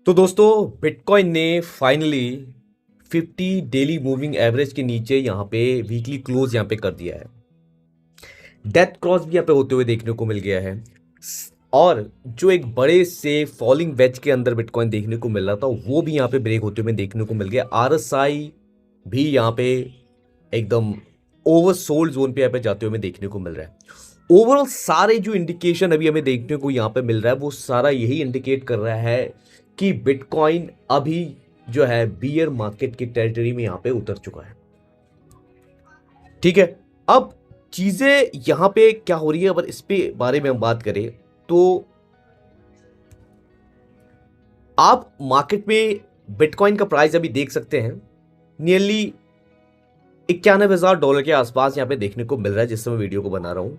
तो दोस्तों बिटकॉइन ने फाइनली 50 डेली मूविंग एवरेज के नीचे यहाँ पे वीकली क्लोज यहाँ पे कर दिया है। डेथ क्रॉस भी यहाँ पे होते हुए देखने को मिल गया है। और जो एक बड़े से फॉलिंग वेज के अंदर बिटकॉइन देखने को मिल रहा था वो भी यहाँ पे ब्रेक होते हुए देखने को मिल गया। आरएसआई भी यहाँ पे एकदम ओवरसोल्ड जोन पे यहाँ पे जाते हुए देखने को मिल रहा है। ओवरऑल सारे जो इंडिकेशन अभी हमें देखने को यहाँ पे मिल रहा है वो सारा यही इंडिकेट कर रहा है कि बिटकॉइन अभी जो है बियर मार्केट की टेरिटरी में यहां पे उतर चुका है। ठीक है, अब चीजें यहां पे क्या हो रही है, अगर इस पे बारे में हम बात करें तो आप मार्केट में बिटकॉइन का प्राइस अभी देख सकते हैं नियरली $91,000 के आसपास यहां पे देखने को मिल रहा है जिस समय वीडियो को बना रहा हूं।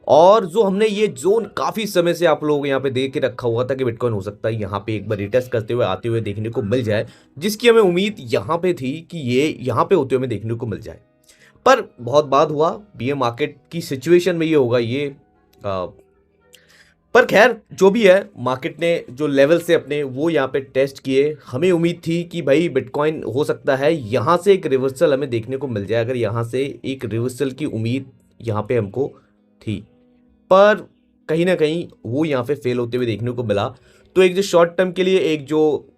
और जो हमने ये जोन काफी समय से आप लोग यहाँ पे देख के रखा हुआ था कि बिटकॉइन हो सकता है यहाँ पे एक बार रिटेस्ट करते हुए आते हुए देखने को मिल जाए, जिसकी हमें उम्मीद यहाँ पे थी कि ये यहाँ पे होते हुए हमें देखने को मिल जाए। पर बहुत बाद हुआ, बीए मार्केट की सिचुएशन में ये होगा ये पर खैर जो भी है, मार्केट ने जो लेवल से अपने वो यहाँ पे टेस्ट किए। हमें उम्मीद थी कि भाई बिटकॉइन हो सकता है यहाँ से एक रिवर्सल हमें देखने को मिल जाए। अगर यहाँ से एक रिवर्सल की उम्मीद यहाँ पे हमको थी, पर कहीं ना कहीं वो यहाँ पे फेल होते हुए देखने को मिला। तो एक जो शॉर्ट टर्म के लिए एक जो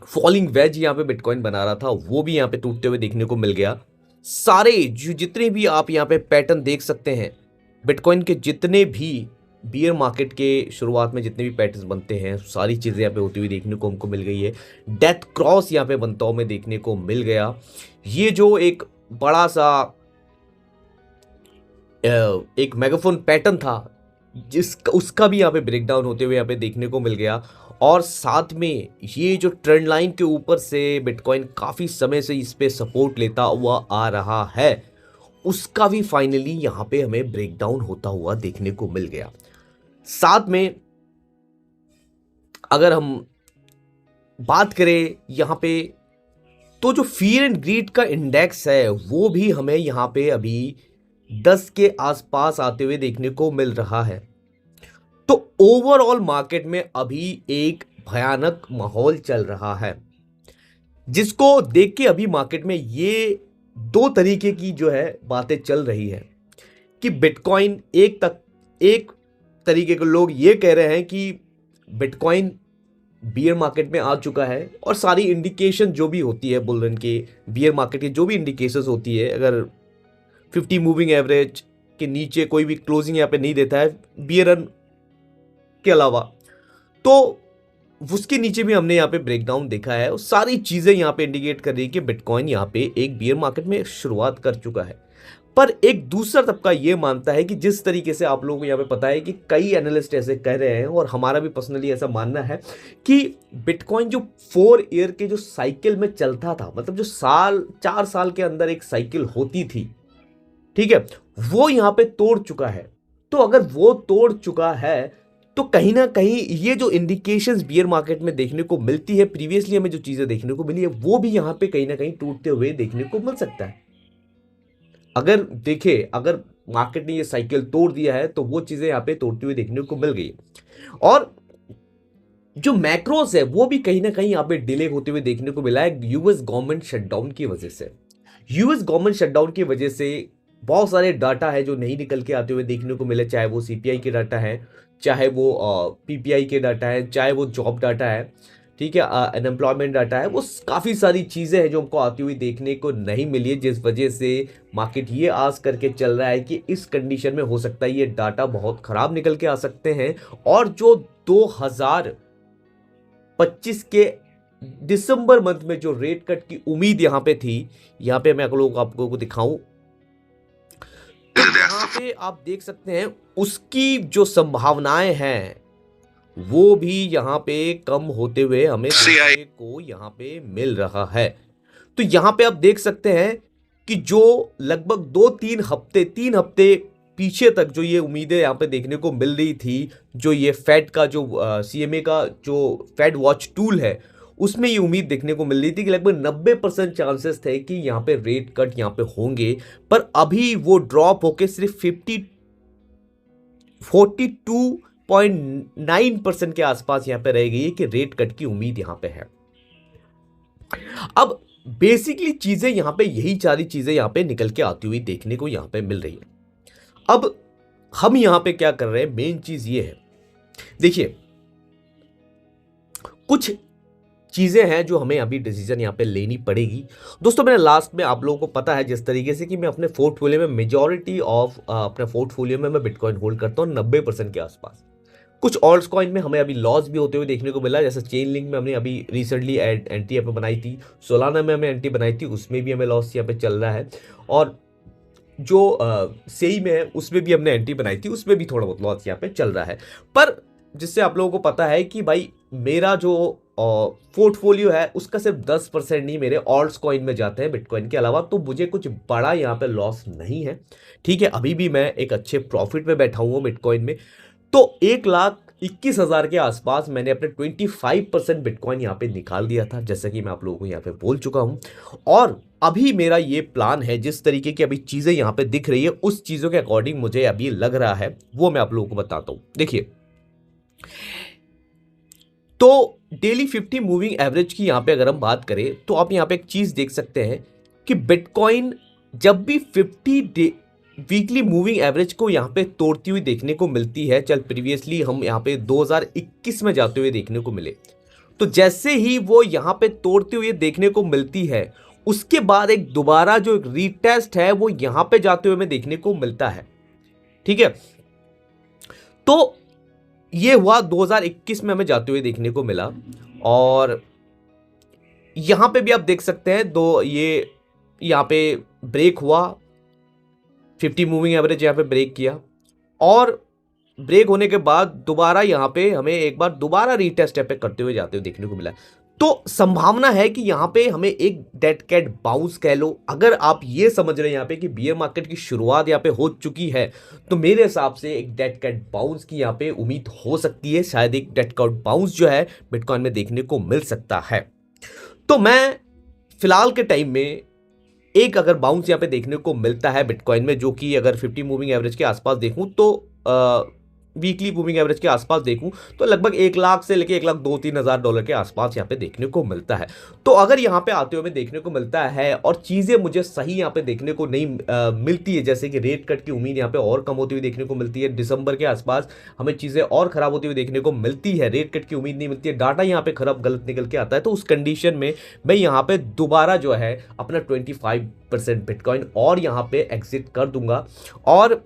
फॉलिंग वेज यहाँ पे बिटकॉइन बना रहा था वो भी यहाँ पे टूटते हुए देखने को मिल गया। सारे जो जितने भी आप यहाँ पे पैटर्न देख सकते हैं बिटकॉइन के, जितने भी बियर मार्केट के शुरुआत में जितने भी पैटर्न बनते हैं सारी चीज़ें यहाँ पे होती हुई देखने को हमको मिल गई है। डेथ क्रॉस यहाँ पे बनता हुआ में देखने को मिल गया। ये जो एक बड़ा सा एक मेगाफोन पैटर्न था जिसका उसका भी यहाँ पे ब्रेकडाउन होते हुए यहाँ पे देखने को मिल गया। और साथ में ये जो ट्रेंड लाइन के ऊपर से बिटकॉइन काफ़ी समय से इस पे सपोर्ट लेता हुआ आ रहा है, उसका भी फाइनली यहाँ पे हमें ब्रेकडाउन होता हुआ देखने को मिल गया। साथ में अगर हम बात करें यहाँ पे तो जो फियर एंड ग्रीड का इंडेक्स है वो भी हमें यहाँ पे अभी 10 के आसपास आते हुए देखने को मिल रहा है। तो ओवरऑल मार्केट में अभी एक भयानक माहौल चल रहा है, जिसको देख के अभी मार्केट में ये दो तरीके की जो है बातें चल रही है कि बिटकॉइन एक तरीके के लोग ये कह रहे हैं कि बिटकॉइन बियर मार्केट में आ चुका है। और सारी इंडिकेशन जो भी होती है बुल रन के बियर मार्केट की जो भी इंडिकेशंस होती है, अगर 50 मूविंग एवरेज के नीचे कोई भी क्लोजिंग यहाँ पे नहीं देता है बियर रन के अलावा, तो उसके नीचे भी हमने यहाँ पे ब्रेकडाउन देखा है। और सारी चीज़ें यहाँ पे इंडिकेट कर रही है कि बिटकॉइन यहाँ पे एक बियर मार्केट में शुरुआत कर चुका है। पर एक दूसरा तबका ये मानता है कि जिस तरीके से आप लोगों को यहाँ पे पता है कि कई एनालिस्ट ऐसे कह रहे हैं और हमारा भी पर्सनली ऐसा मानना है कि बिटकॉइन जो 4 ईयर के जो साइकिल में चलता था, मतलब जो 4 साल के अंदर एक साइकिल होती थी, ठीक है, वो यहां पे तोड़ चुका है। तो अगर वो तोड़ चुका है तो कहीं ना कहीं ये जो इंडिकेशंस बियर मार्केट में देखने को मिलती है, प्रीवियसली हमें जो चीजें देखने को मिली है वो भी यहां पे कहीं ना कहीं टूटते हुए देखने को मिल सकता है। अगर देखें, अगर मार्केट ने ये साइकिल तोड़ दिया है तो वो चीजें यहां पे तोड़ती हुई देखने को मिल गई। और जो मैक्रोस है वो भी कहीं ना कहीं यहां पे डिले होते हुए देखने को मिला है यूएस गवर्नमेंट शटडाउन की वजह से। यूएस गवर्नमेंट शटडाउन की वजह से बहुत सारे डाटा है जो नहीं निकल के आते हुए देखने को मिले, चाहे वो सीपीआई के डाटा है, चाहे वो पीपीआई के डाटा है, चाहे वो जॉब डाटा है, ठीक है, अनएम्प्लॉयमेंट डाटा है। वो काफ़ी सारी चीज़ें हैं जो हमको आती हुई देखने को नहीं मिली है, जिस वजह से मार्केट ये आस करके चल रहा है कि इस कंडीशन में हो सकता है ये डाटा बहुत ख़राब निकल के आ सकते हैं। और जो 2025 के दिसंबर मंथ में जो रेट कट की उम्मीद यहाँ पे थी, यहाँ पे मैं आपको को दिखाऊं, यहाँ पे आप देख सकते हैं उसकी जो संभावनाएं हैं वो भी यहाँ पे कम होते हुए हमें देखने को यहाँ पे मिल रहा है। तो यहाँ पे आप देख सकते हैं कि जो लगभग 3 हफ्ते पीछे तक जो ये उम्मीदें यहाँ पे देखने को मिल रही थी, जो ये फेड का जो सीएमए का जो फेड वॉच टूल है उसमें ये उम्मीद देखने को मिल रही थी कि लगभग 90% चांसेस थे कि यहाँ पे रेट कट यहाँ पे होंगे। पर अभी वो ड्रॉप होके सिर्फ 42 0.9% के आसपास यहां पे रह गई है कि रेट कट की उम्मीद यहां पे है। अब बेसिकली चीजें यहां पे यही सारी चीजें यहां पे निकल के आती हुई देखने को यहां पे मिल रही है। अब हम यहां पे क्या कर रहे हैं, मेन चीज ये है, देखिए कुछ चीजें हैं जो हमें अभी डिसीजन यहां पे लेनी पड़ेगी। दोस्तों मैंने लास्ट में आप लोगों को पता है जिस तरीके से कि मैं अपने पोर्टफोलियो में मेजॉरिटी ऑफ अपने पोर्टफोलियो में मैं बिटकॉइन होल्ड करता हूं 90% के आसपास। कुछ ऑल्ट्स कॉइन में हमें अभी लॉस भी होते हुए देखने को मिला, जैसे चेन लिंक में हमने अभी रिसेंटली एंटी यहाँ पे बनाई थी, सोलाना में हमें एंटी बनाई थी, उसमें भी हमें लॉस यहाँ पे चल रहा है, और जो सेई में है उसमें भी हमने एंटी बनाई थी, उसमें भी थोड़ा बहुत लॉस यहाँ पे चल रहा है। पर जिससे आप लोगों को पता है कि भाई मेरा जो पोर्टफोलियो है उसका सिर्फ 10% नहीं मेरे ऑल्ट्स कॉइन में जाते हैं बिटकॉइन के अलावा, तो मुझे कुछ बड़ा यहाँ पे लॉस नहीं है। ठीक है, अभी भी मैं एक अच्छे प्रॉफिट में बैठा हुआ बिटकॉइन में। तो 1,21,000 के आसपास मैंने अपने 25% बिटकॉइन यहाँ पे निकाल दिया था, जैसा कि मैं आप लोगों को यहाँ पे बोल चुका हूँ। और अभी मेरा ये प्लान है, जिस तरीके की अभी चीज़ें यहाँ पे दिख रही है उस चीज़ों के अकॉर्डिंग मुझे अभी लग रहा है, वो मैं आप लोगों को बताता हूँ। देखिए, तो डेली 50 मूविंग एवरेज की यहाँ पे अगर हम बात करें तो आप यहाँ पे एक चीज़ देख सकते हैं कि बिटकॉइन जब भी 50 वीकली मूविंग एवरेज को यहाँ पे तोड़ती हुई देखने को मिलती है, चल प्रीवियसली हम यहाँ पे 2021 में जाते हुए देखने को मिले, तो जैसे ही वो यहाँ पे तोड़ते हुए देखने को मिलती है उसके बाद एक दोबारा जो एक रीटेस्ट है वो यहाँ पे जाते हुए हमें देखने को मिलता है। ठीक है, तो ये हुआ 2021 में हमें जाते हुए देखने को मिला, और यहां पे भी आप देख सकते हैं ये यहां पे ब्रेक हुआ, 50 मूविंग एवरेज यहां पे ब्रेक किया, और ब्रेक होने के बाद दोबारा यहां पे हमें एक बार दोबारा रीटेस्ट पे करते हुए जाते हुए देखने को मिला। तो संभावना है कि यहां पे हमें एक डेड कैट बाउंस कह लो, अगर आप ये समझ रहे हैं यहां पे कि बियर मार्केट की शुरुआत यहां पे हो चुकी है, तो मेरे हिसाब से एक डेड कैट बाउंस की यहां पे उम्मीद हो सकती है। शायद एक डेड कैट बाउंस जो है बिटकॉइन में देखने को मिल सकता है। तो मैं फिलहाल के टाइम में एक अगर बाउंस यहां पे देखने को मिलता है बिटकॉइन में, जो कि अगर 50 मूविंग एवरेज के आसपास देखूं तो वीकली मूविंग एवरेज के आसपास देखूं तो लगभग 1 लाख से लेके 1,02-3 हज़ार डॉलर के आसपास यहाँ पे देखने को मिलता है। तो अगर यहाँ पे आते हुए देखने को मिलता है और चीज़ें मुझे सही यहाँ पे देखने को नहीं मिलती है, जैसे कि रेट कट की उम्मीद यहाँ पे और कम होती हुई देखने को मिलती है, दिसंबर के आसपास हमें चीज़ें और खराब होती हुई देखने को मिलती है, रेट कट की उम्मीद नहीं मिलती है, डाटा यहाँ पे खराब गलत निकल के आता है, तो उस कंडीशन में मैं यहाँ पे दोबारा जो है अपना 25% बिटकॉइन और यहाँ पे एग्जिट कर दूंगा। और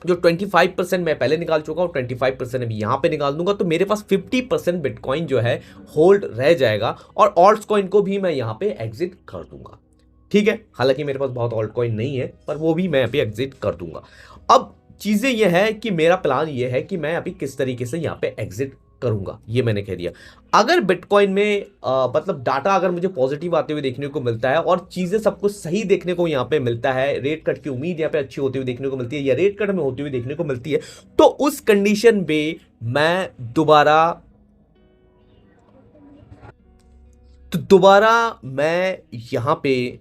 जो 25% मैं पहले निकाल चुका हूं, 25% अभी यहां पे निकाल दूंगा, तो मेरे पास 50% बिटकॉइन जो है होल्ड रह जाएगा, और ऑल्ट्स कॉइन को भी मैं यहां पे एग्जिट कर दूंगा। ठीक है, हालांकि मेरे पास बहुत ऑल्ट कॉइन नहीं है, पर वो भी मैं अभी एग्जिट कर दूंगा। अब चीजें ये है कि मेरा प्लान ये है कि मैं अभी किस तरीके से यहां पे एग्जिट करूंगा, ये मैंने कह दिया। अगर बिटकॉइन में मतलब डाटा अगर मुझे पॉजिटिव आते हुए देखने को मिलता है और चीजें सब कुछ सही देखने को यहां पे मिलता है, रेट कट की उम्मीद यहां पे अच्छी होती हुई देखने को मिलती है, या रेट कट में होती हुई देखने को मिलती है, तो उस कंडीशन में मैं दोबारा मैं यहां पे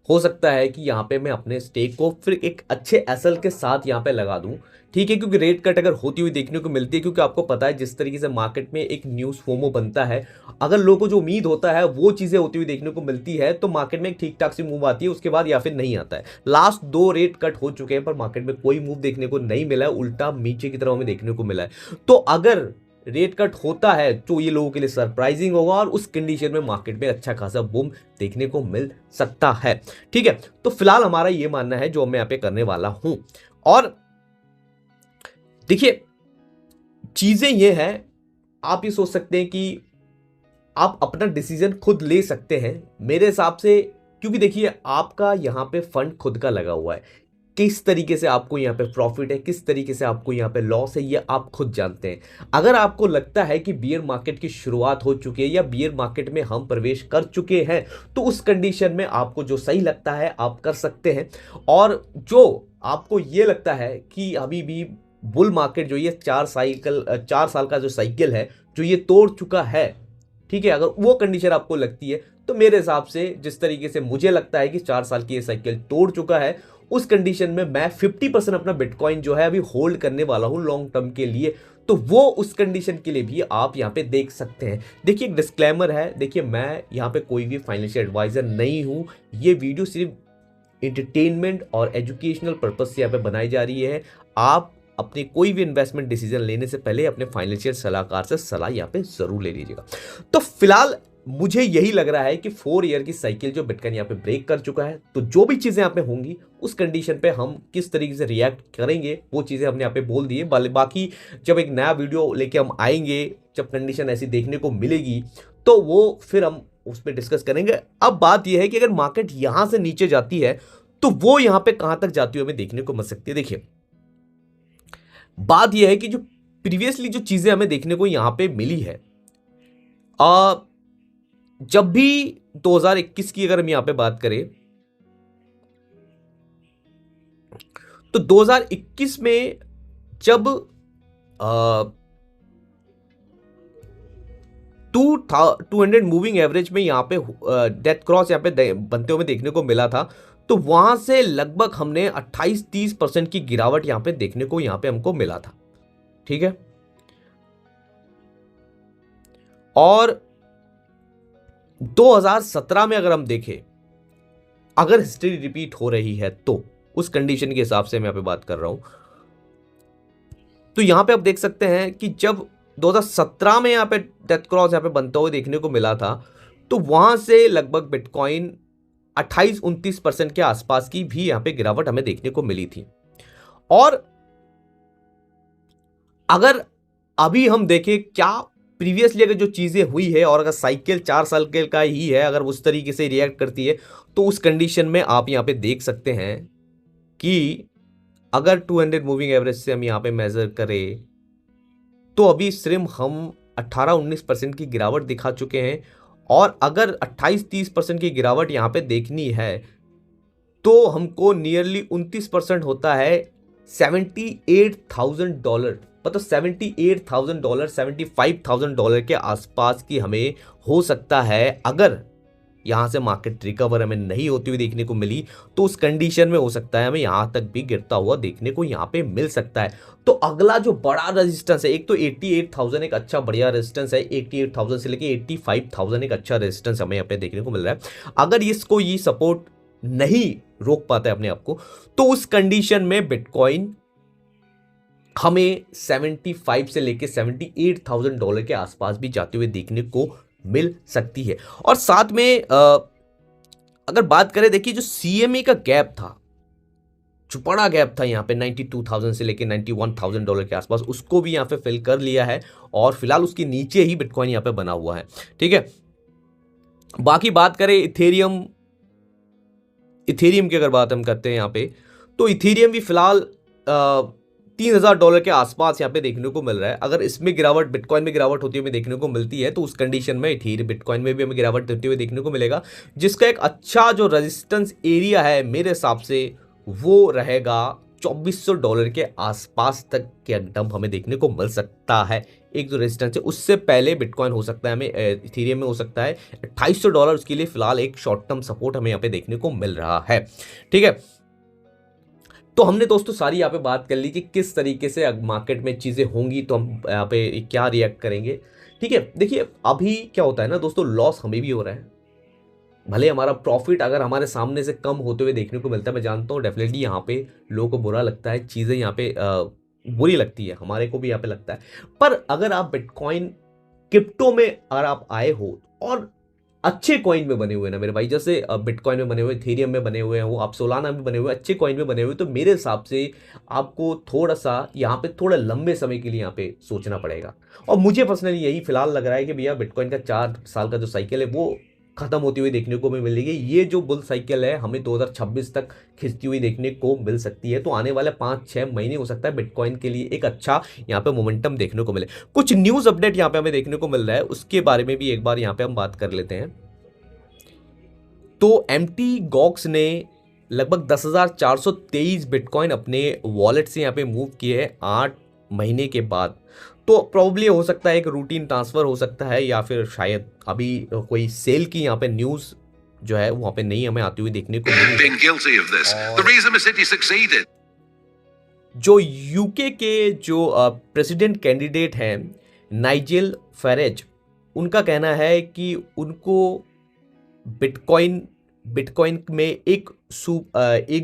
हो सकता है कि यहाँ पे मैं अपने स्टेक को फिर एक अच्छे एसएल के साथ यहाँ पे लगा दूं। ठीक है, क्योंकि रेट कट अगर होती हुई देखने को मिलती है, क्योंकि आपको पता है जिस तरीके से मार्केट में एक न्यूज़ फोमो बनता है, अगर लोगों को जो उम्मीद होता है वो चीज़ें होती हुई देखने को मिलती है तो मार्केट में एक ठीक ठाक सी मूव आती है, उसके बाद या फिर नहीं आता है। लास्ट 2 रेट कट हो चुके हैं पर मार्केट में कोई मूव देखने को नहीं मिला है, उल्टा नीचे की तरफ हमें देखने को मिला है। तो अगर रेट कट होता है तो ये लोगों के लिए सरप्राइजिंग होगा, और उस कंडीशन में मार्केट में अच्छा खासा बूम देखने को मिल सकता है। ठीक है, तो फिलहाल हमारा ये मानना है जो मैं यहाँ पे करने वाला हूं। और देखिए चीजें ये है, आप ये सोच सकते हैं कि आप अपना डिसीजन खुद ले सकते हैं मेरे हिसाब से, क्योंकि देखिए आपका यहाँ पे फंड खुद का लगा हुआ है, किस तरीके से आपको यहाँ पे प्रॉफिट है, किस तरीके से आपको यहाँ पे लॉस है, ये आप खुद जानते हैं। अगर आपको लगता है कि बियर मार्केट की शुरुआत हो चुकी है या बियर मार्केट में हम प्रवेश कर चुके हैं, तो उस कंडीशन में आपको जो सही लगता है आप कर सकते हैं। और जो आपको ये लगता है कि अभी भी बुल मार्केट जो ये 4 साल का जो साइकिल है जो ये तोड़ चुका है, ठीक है, अगर वो कंडीशन आपको लगती है तो मेरे हिसाब से जिस तरीके से मुझे लगता है कि 4 साल की ये साइकिल तोड़ चुका है, उस कंडीशन में मैं 50% अपना बिटकॉइन जो है अभी होल्ड करने वाला हूं लॉन्ग टर्म के लिए। तो वो उस कंडीशन के लिए भी आप यहां पे देख सकते हैं। देखिए एक डिस्क्लेमर है, देखिए मैं यहां पे कोई भी फाइनेंशियल एडवाइजर नहीं हूं, ये वीडियो सिर्फ एंटरटेनमेंट और एजुकेशनल पर्पस से यहां पे बनाई जा रही है। आप अपनी कोई भी इन्वेस्टमेंट डिसीजन लेने से पहले अपने फाइनेंशियल सलाहकार से सलाह यहाँ पे जरूर ले लीजिएगा। तो फिलहाल मुझे यही लग रहा है कि 4 ईयर की साइकिल जो बिटकॉइन यहाँ पे ब्रेक कर चुका है, तो जो भी चीजें यहाँ पे होंगी उस कंडीशन पे हम किस तरीके से रिएक्ट करेंगे वो चीजें हमने यहाँ पे बोल दी है। बाकी जब एक नया वीडियो लेके हम आएंगे, जब कंडीशन ऐसी देखने को मिलेगी, तो वो फिर हम उस पर डिस्कस करेंगे। अब बात यह है कि अगर मार्केट यहां से नीचे जाती है तो वो यहां पे कहां तक जाती है हमें देखने को मिल सकती है। देखिए बात यह है कि जो प्रीवियसली जो चीजें हमें देखने को यहां पे मिली है, जब भी 2021 की अगर हम यहां पे बात करें तो 2021 में जब 200 मूविंग एवरेज में यहां पे डेथ क्रॉस यहां पे बनते हुए देखने को मिला था, तो वहां से लगभग हमने 28-30% की गिरावट यहां पे देखने को यहां पे हमको मिला था। ठीक है, और 2017 में अगर हम देखें, अगर हिस्ट्री रिपीट हो रही है तो उस कंडीशन के हिसाब से मैं यहां पे बात कर रहा हूं, तो यहां पे आप देख सकते हैं कि जब 2017 में यहां पे डेथ क्रॉस यहां पे बनता हुआ देखने को मिला था, तो वहां से लगभग बिटकॉइन 28-29% के आसपास की भी यहां पे गिरावट हमें देखने को मिली थी। और अगर अभी हम देखें क्या प्रीवियसली अगर जो चीजें हुई है और अगर साइकिल 4 साल का ही है, अगर उस तरीके से रिएक्ट करती है, तो उस कंडीशन में आप यहां पे देख सकते हैं कि अगर 200 मूविंग एवरेज से हम यहां पे मेजर करें तो अभी सिर्फ हम 18-19% की गिरावट दिखा चुके हैं। और अगर 28-30% की गिरावट यहां पे देखनी है तो हमको नियरली 29% होता है $78,000, मतलब $78,000 $75,000 के आसपास की हमें हो सकता है। अगर यहां से मार्केट रिकवर हमें नहीं होती हुई देखने को मिली तो उस कंडीशन में हो सकता है हमें यहां तक भी गिरता हुआ देखने को यहां पे मिल सकता है। तो अगला जो बड़ा रेजिस्टेंस है, एक तो 88,000 एक अच्छा बढ़िया रेजिस्टेंस है, 88,000 से लेके 85,000 एक अच्छा रेजिस्टेंस हमें यहाँ पे देखने को मिल रहा है। अगर इसको ये सपोर्ट नहीं रोक पाता है अपने आप को, तो उस कंडीशन में बिटकॉइन हमें 75 से लेके $78,000 के आसपास भी जाते हुए देखने को मिल सकती है। और साथ में अगर बात करें, देखिए जो CME का गैप था, जो बड़ा गैप था यहाँ पे 92,000 से लेके $91,000 के आसपास, उसको भी यहाँ पे फिल कर लिया है और फिलहाल उसके नीचे ही बिटकॉइन यहाँ पे बना हुआ है। ठीक है, बाकी बात करें इथेरियम की अगर बात हम करते हैं यहाँ पे, तो इथेरियम भी फिलहाल $3,000 के आसपास यहाँ पे देखने को मिल रहा है। अगर इसमें गिरावट, बिटकॉइन में गिरावट होती हुई देखने को मिलती है, तो उस कंडीशन में इथेरियम बिटकॉइन में भी हमें गिरावट होती हुई देखने को मिलेगा, जिसका एक अच्छा जो रेजिस्टेंस एरिया है मेरे हिसाब से वो रहेगा $2,400 के आसपास तक के एकदम हमें देखने को मिल सकता है। एक जो रेजिस्टेंस है उससे पहले बिटकॉइन हो सकता है, हमें इथेरियम में हो सकता है $2,800, उसके लिए फिलहाल एक शॉर्ट टर्म सपोर्ट हमें यहाँ पे देखने को मिल रहा है। ठीक है, तो हमने दोस्तों सारी यहाँ पे बात कर ली कि किस तरीके से मार्केट में चीज़ें होंगी तो हम यहाँ पे क्या रिएक्ट करेंगे। ठीक है, देखिए अभी क्या होता है ना दोस्तों, लॉस हमें भी हो रहा है, भले हमारा प्रॉफिट अगर हमारे सामने से कम होते हुए देखने को मिलता है। मैं जानता हूँ डेफिनेटली यहाँ पे लोगों को बुरा लगता है, चीज़ें यहाँ पे बुरी लगती है, हमारे को भी यहाँ पे लगता है। पर अगर आप बिटकॉइन क्रिप्टो में अगर आप आए हो और अच्छे कॉइन में बने हुए ना मेरे भाई, जैसे बिटकॉइन में बने हुए, इथेरियम में बने हुए हैं, वो आप सोलाना में बने हुए, अच्छे कॉइन में बने हुए, तो मेरे हिसाब से आपको थोड़ा सा यहाँ पे थोड़ा लंबे समय के लिए यहाँ पे सोचना पड़ेगा। और मुझे पर्सनली यही फिलहाल लग रहा है कि भैया बिटकॉइन का 4 साल का जो साइकिल है वो खत्म होती हुई देखने को मिलेगी। ये जो बुल साइकिल है हमें 2026 तक खिंचती हुई देखने को मिल सकती है। तो आने वाले 5-6 महीने हो सकता है बिटकॉइन के लिए एक अच्छा यहाँ पे मोमेंटम देखने को मिले। कुछ न्यूज अपडेट यहाँ पे हमें देखने को मिल रहा है, उसके बारे में भी एक बार यहाँ पे हम बात कर लेते हैं। तो एमटी गॉक्स ने लगभग 10,423 बिटकॉइन अपने वॉलेट से यहाँ पे मूव किए हैं 8 महीने के बाद। तो प्रॉब्ली हो सकता है एक रूटीन ट्रांसफ़र हो सकता है, या फिर शायद अभी कोई सेल की यहाँ पे न्यूज़ जो है वहाँ पे नहीं हमें आती हुई देखने को मिली है। जो यूके के जो प्रेसिडेंट कैंडिडेट हैं नाइजेल फैरेज, उनका कहना है कि उनको बिटकॉइन बिटकॉइन में एक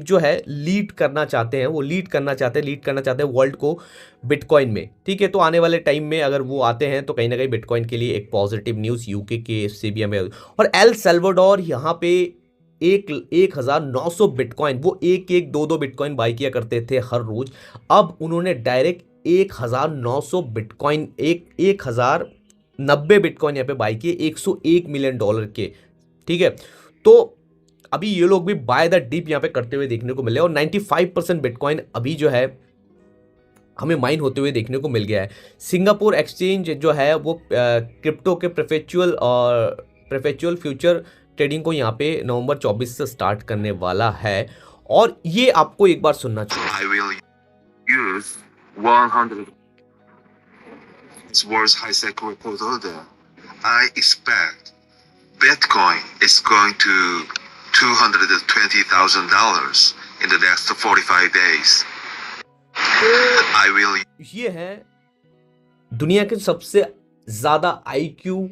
जो है लीड करना चाहते हैं, वो लीड करना चाहते हैं वर्ल्ड को बिटकॉइन में। ठीक है, तो आने वाले टाइम में अगर वो आते हैं तो कहीं ना कहीं बिटकॉइन के लिए एक पॉजिटिव न्यूज़ यूके के से भी हमें। और एल सल्वाडोर यहाँ पे 1900 बिटकॉइन, वो एक दो बिटकॉइन बाई किया करते थे हर रोज, अब उन्होंने डायरेक्ट 1900 बिटकॉइन 1090 बिटकॉइन यहाँ पे बाई किए $101 मिलियन के। ठीक है, तो अभी ये लोग भी बाय द डिप यहाँ पे करते हुए देखने को मिले और 95% बिटकॉइन अभी जो है हमें माइन होते हुए देखने को मिल गया है। सिंगापुर एक्सचेंज जो है वो क्रिप्टो के परपेचुअल फ्यूचर ट्रेडिंग को यहाँ पे नवंबर 24 से स्टार्ट करने वाला है और ये आपको एक बार सुनना चाहिए। I will use 100 world's high-tech record order. I expect Bitcoin is going to $220,000 in the next 45 days. I will. ये है दुनिया के सबसे ज्यादा IQ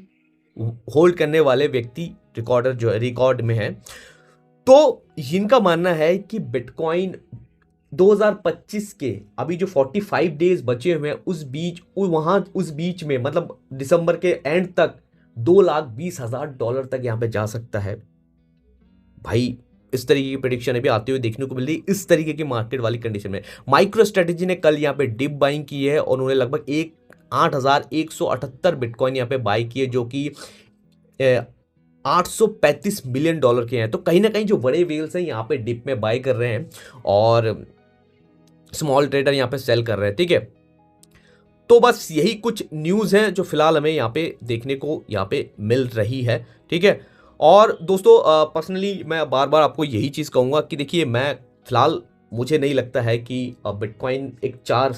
होल्ड करने वाले व्यक्ति, रिकॉर्डर जो है रिकॉर्ड में है। तो इनका मानना है कि बिटकॉइन 2025 के अभी जो 45 डेज बचे हुए हैं उस बीच में मतलब दिसंबर के एंड तक $220,000 तक यहां पे जा सकता है। भाई इस तरीके की प्रेडिक्शन अभी आते हुए देखने को मिल रही है इस तरीके की मार्केट वाली कंडीशन में। माइक्रो स्ट्रेटेजी ने कल यहाँ पे डिप बाइंग की है और उन्होंने लगभग 8,178 बिटकॉइन यहाँ पे बाई किए जो कि $835 मिलियन के हैं। तो कहीं ना कहीं जो बड़े वेल्स हैं यहाँ पे डिप में बाई कर रहे हैं और स्मॉल ट्रेडर यहाँ पे सेल कर रहे हैं। ठीक है, तो बस यही कुछ न्यूज़ है जो फिलहाल हमें यहाँ पे देखने को यहाँ पे मिल रही है। ठीक है, और दोस्तों पर्सनली मैं बार बार आपको यही चीज़ कहूँगा कि देखिए मैं फिलहाल मुझे नहीं लगता है कि बिटकॉइन एक 4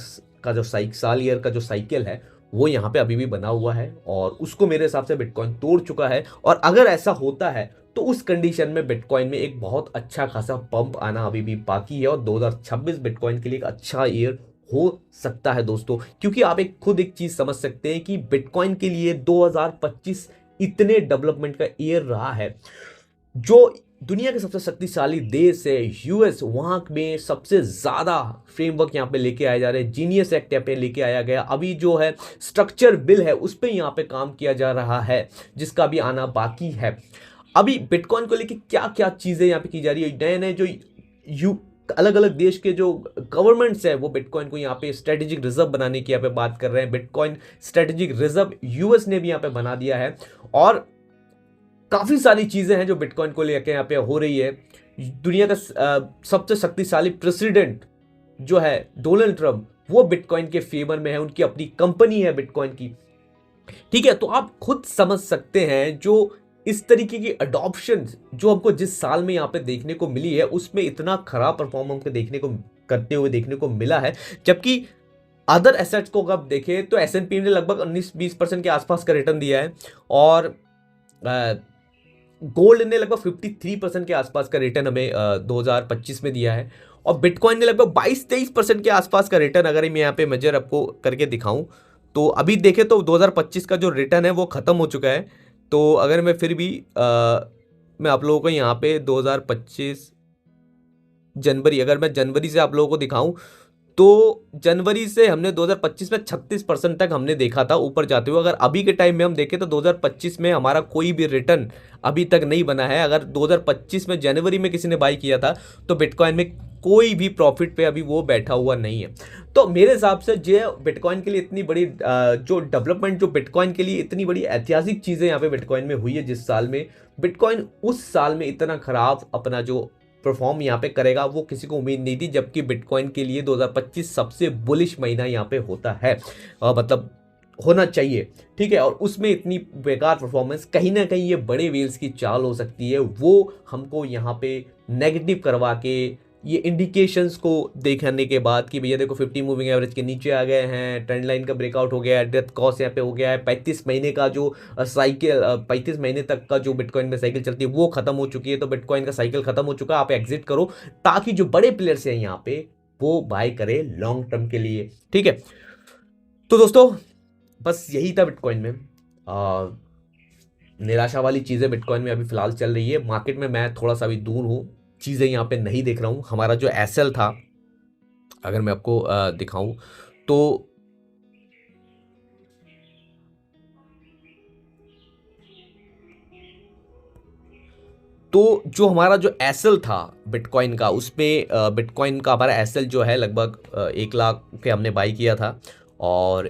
का जो साल ईयर का जो साइकिल है वो यहाँ पे अभी भी बना हुआ है और उसको मेरे हिसाब से बिटकॉइन तोड़ चुका है। और अगर ऐसा होता है तो उस कंडीशन में बिटकॉइन में एक बहुत अच्छा खासा पंप आना अभी भी बाकी है और 2026 बिटकॉइन के लिए एक अच्छा ईयर हो सकता है दोस्तों, क्योंकि आप खुद एक चीज समझ सकते हैं कि बिटकॉइन के लिए 2025 इतने डेवलपमेंट का ईयर रहा है। जो दुनिया के सबसे शक्तिशाली देश है यूएस, वहां में सबसे ज्यादा फ्रेमवर्क यहाँ पे लेके आए जा रहे हैं। जीनियस एक्ट यहाँ पे लेके आया गया, अभी जो है स्ट्रक्चर बिल है उस पर यहाँ पे काम किया जा रहा है जिसका भी आना बाकी है। अभी बिटकॉइन को लेके क्या क्या चीजें यहाँ पे की जा रही है, नए नए जो अलग अलग देश के जो गवर्नमेंट्स है वो बिटकॉइन को यहाँ पे स्ट्रेटेजिक रिजर्व बनाने की यहाँ पे बात कर रहे हैं। बिटकॉइन स्ट्रेटेजिक रिजर्व यूएस ने भी यहाँ पे बना दिया है और काफी सारी चीजें हैं जो बिटकॉइन को लेकर यहाँ पे हो रही है। दुनिया का सबसे शक्तिशाली प्रेसिडेंट जो है डोनाल्ड ट्रंप, वो बिटकॉइन के फेवर में है, उनकी अपनी कंपनी है बिटकॉइन की। ठीक है, तो आप खुद समझ सकते हैं जो इस तरीके की अडॉप्शन जो हमको जिस साल में यहाँ पे देखने को मिली है उसमें इतना खराब परफॉर्म हमको करते हुए देखने को मिला है। जबकि अदर एसेट्स को अगर देखें तो S&P ने लगभग 19-20% के आसपास का रिटर्न दिया है और गोल्ड ने लगभग 53% के आसपास का रिटर्न हमें 2025 में दिया है और बिटकॉइन ने लगभग 22-23% के आसपास का रिटर्न, अगर मैं यहाँ पे मेजर आपको करके दिखाऊं तो अभी देखें तो 2025 का जो रिटर्न है वो खत्म हो चुका है। तो अगर मैं फिर भी मैं आप लोगों को यहाँ पे 2025 जनवरी, अगर मैं जनवरी से आप लोगों को दिखाऊं तो जनवरी से हमने 2025 में 36% तक हमने देखा था ऊपर जाते हुए। अगर अभी के टाइम में हम देखें तो 2025 में हमारा कोई भी रिटर्न अभी तक नहीं बना है। अगर 2025 में जनवरी में किसी ने बाई किया था तो बिटकॉइन में कोई भी प्रॉफिट पे अभी वो बैठा हुआ नहीं है। तो मेरे हिसाब से जो बिटकॉइन के लिए इतनी बड़ी जो डेवलपमेंट, जो बिटकॉइन के लिए इतनी बड़ी ऐतिहासिक चीज़ें यहाँ पे बिटकॉइन में हुई है जिस साल में, बिटकॉइन उस साल में इतना खराब अपना जो परफॉर्म यहाँ पे करेगा वो किसी को उम्मीद नहीं थी। जबकि बिटकॉइन के लिए 2025 सबसे बुलिश महीना यहाँ पे होता है, मतलब होना चाहिए। ठीक है, और उसमें इतनी बेकार परफॉर्मेंस, कहीं ना कहीं ये बड़े वेल्स की चाल हो सकती है, वो हमको यहाँ पे नेगेटिव करवा के ये इंडिकेशंस को देखने के बाद कि भैया देखो 50 मूविंग एवरेज के नीचे आ गए हैं, ट्रेंड लाइन का ब्रेकआउट हो गया है, डेथ कॉस्ट यहाँ पे हो गया है, 35 महीने का जो साइकिल 35 महीने तक का जो बिटकॉइन में साइकिल चलती है वो खत्म हो चुकी है। तो बिटकॉइन का साइकिल खत्म हो चुका है, आप एग्जिट करो ताकि जो बड़े प्लेयर्स हैं यहाँ पे वो बाय करे लॉन्ग टर्म के लिए। ठीक है, तो दोस्तों बस यही था बिटकॉइन में। निराशा वाली चीज़ें बिटकॉइन में अभी फिलहाल चल रही है। मार्केट में मैं थोड़ा सा अभी दूर हूँ, चीज़ें यहाँ पे नहीं देख रहा हूँ। हमारा जो एसएल था, अगर मैं आपको दिखाऊं तो जो हमारा जो एसएल था बिटकॉइन का, उसमें बिटकॉइन का हमारा एसएल जो है लगभग 1 लाख पे हमने बाई किया था, और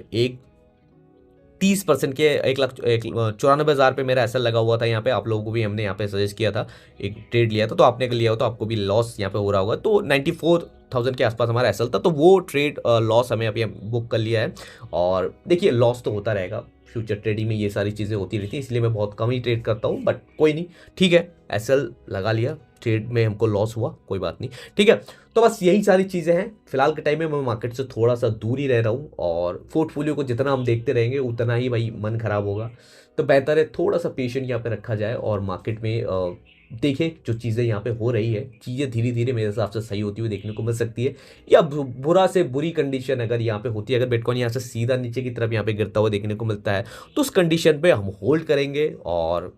30% के 1,94,000 पे मेरा एसएल लगा हुआ था। यहाँ पे आप लोगों को भी हमने यहाँ पे सजेस्ट किया था, एक ट्रेड लिया था, तो आपने लिया हो तो आपको भी लॉस यहाँ पे हो रहा होगा। तो 94,000 के आसपास हमारा एसएल था, तो वो ट्रेड लॉस हमें अभी बुक कर लिया है। और देखिए लॉस तो होता रहेगा, फ्यूचर ट्रेडिंग में ये सारी चीज़ें होती रहती हैं, इसलिए मैं बहुत कम ही ट्रेड करता हूँ, बट कोई नहीं, ठीक है, एसएल लगा लिया, ट्रेड में हमको लॉस हुआ, कोई बात नहीं, ठीक है। तो बस यही सारी चीज़ें हैं। फिलहाल के टाइम में मैं मार्केट से थोड़ा सा दूर ही रह रहा हूँ, और पोर्टफोलियो को जितना हम देखते रहेंगे उतना ही भाई मन खराब होगा। तो बेहतर है थोड़ा सा पेशेंट यहाँ पे रखा जाए, और मार्केट में देखें जो चीज़ें यहाँ पे हो रही है, चीज़ें धीरे धीरे मेरे हिसाब से सही होती हुई देखने को मिल सकती है, या बुरा से बुरी कंडीशन अगर यहाँ पे होती है, अगर बिटकॉइन यहाँ से सीधा नीचे की तरफ यहाँ पे गिरता हुआ देखने को मिलता है, तो उस कंडीशन पे हम होल्ड करेंगे और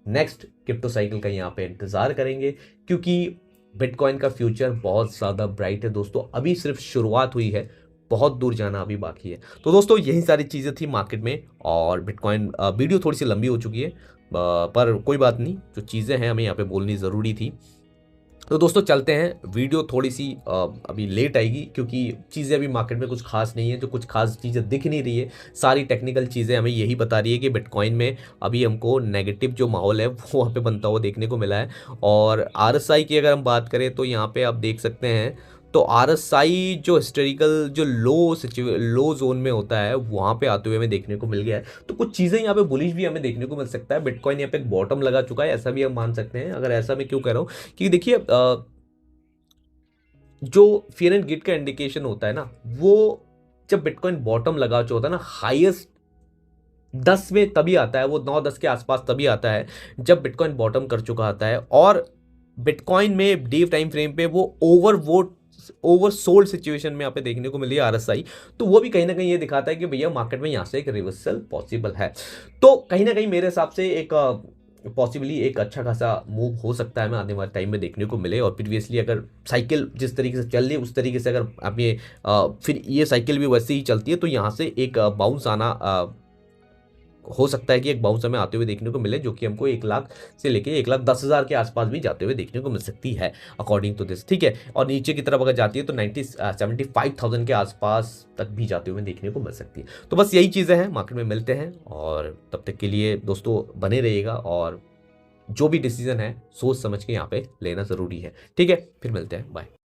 नेक्स्ट क्रिप्टो साइकिल का यहाँ पे इंतजार करेंगे, क्योंकि बिटकॉइन का फ्यूचर बहुत ज़्यादा ब्राइट है दोस्तों। अभी सिर्फ शुरुआत हुई है, बहुत दूर जाना अभी बाकी है। तो दोस्तों यही सारी चीज़ें थी मार्केट में, और बिटकॉइन वीडियो थोड़ी सी लंबी हो चुकी है, पर कोई बात नहीं, जो चीज़ें हैं हमें यहाँ पे बोलनी ज़रूरी थी। तो दोस्तों चलते हैं, वीडियो थोड़ी सी अभी लेट आएगी, क्योंकि चीज़ें अभी मार्केट में कुछ खास नहीं है, जो कुछ खास चीज़ें दिख नहीं रही है, सारी टेक्निकल चीज़ें हमें यही बता रही है कि बिटकॉइन में अभी हमको नेगेटिव जो माहौल है वो वहाँ पे बनता हुआ देखने को मिला है। और आरएसआई की अगर हम बात करें तो यहाँ पे आप देख सकते हैं, तो आरएसआई जो हिस्टोरिकल जो लो जोन में होता है वहाँ पे आते हुए हमें देखने को मिल गया है। तो कुछ चीज़ें यहाँ पे बुलिश भी हमें देखने को मिल सकता है। बिटकॉइन यहाँ पे एक बॉटम लगा चुका है, ऐसा भी हम मान सकते हैं। अगर ऐसा मैं क्यों कह रहा हूँ, क्योंकि देखिए जो फियर एंड गिट का इंडिकेशन होता है ना, वो जब बिटकॉइन बॉटम लगा चुका होता है ना, हाईएस्ट 10 में तभी आता है, वो 9-10 के आसपास तभी आता है जब बिटकॉइन बॉटम कर चुका आता है। और बिटकॉइन में डे टाइम फ्रेम पे वो ओवर सोल्ड सिचुएशन में यहाँ पे देखने को मिली है आरएसआई। तो वो भी कहीं ना कहीं ये दिखाता है कि भैया मार्केट में यहाँ से एक रिवर्सल पॉसिबल है। तो कहीं ना कहीं मेरे हिसाब से एक पॉसिबली एक अच्छा खासा मूव हो सकता है, हमें आने वाले टाइम में देखने को मिले। और प्रीवियसली अगर साइकिल जिस तरीके से चल रही है उस तरीके से अगर आप ये फिर ये साइकिल भी वैसे ही चलती है, तो यहाँ से एक बाउंस आना हो सकता है कि एक बाउंस हमें आते हुए देखने को मिले, जो कि हमको 1 लाख से लेके 1,10,000 के आसपास भी जाते हुए देखने को मिल सकती है अकॉर्डिंग टू दिस, ठीक है। और नीचे की तरफ अगर जाती है तो 75,000 के आसपास तक भी जाते हुए देखने को मिल सकती है। तो बस यही चीज़ें हैं, मार्केट में मिलते हैं, और तब तक के लिए दोस्तों बने रहिएगा, और जो भी डिसीजन है सोच समझ के यहाँ पे लेना ज़रूरी है, ठीक है। फिर मिलते हैं, बाय।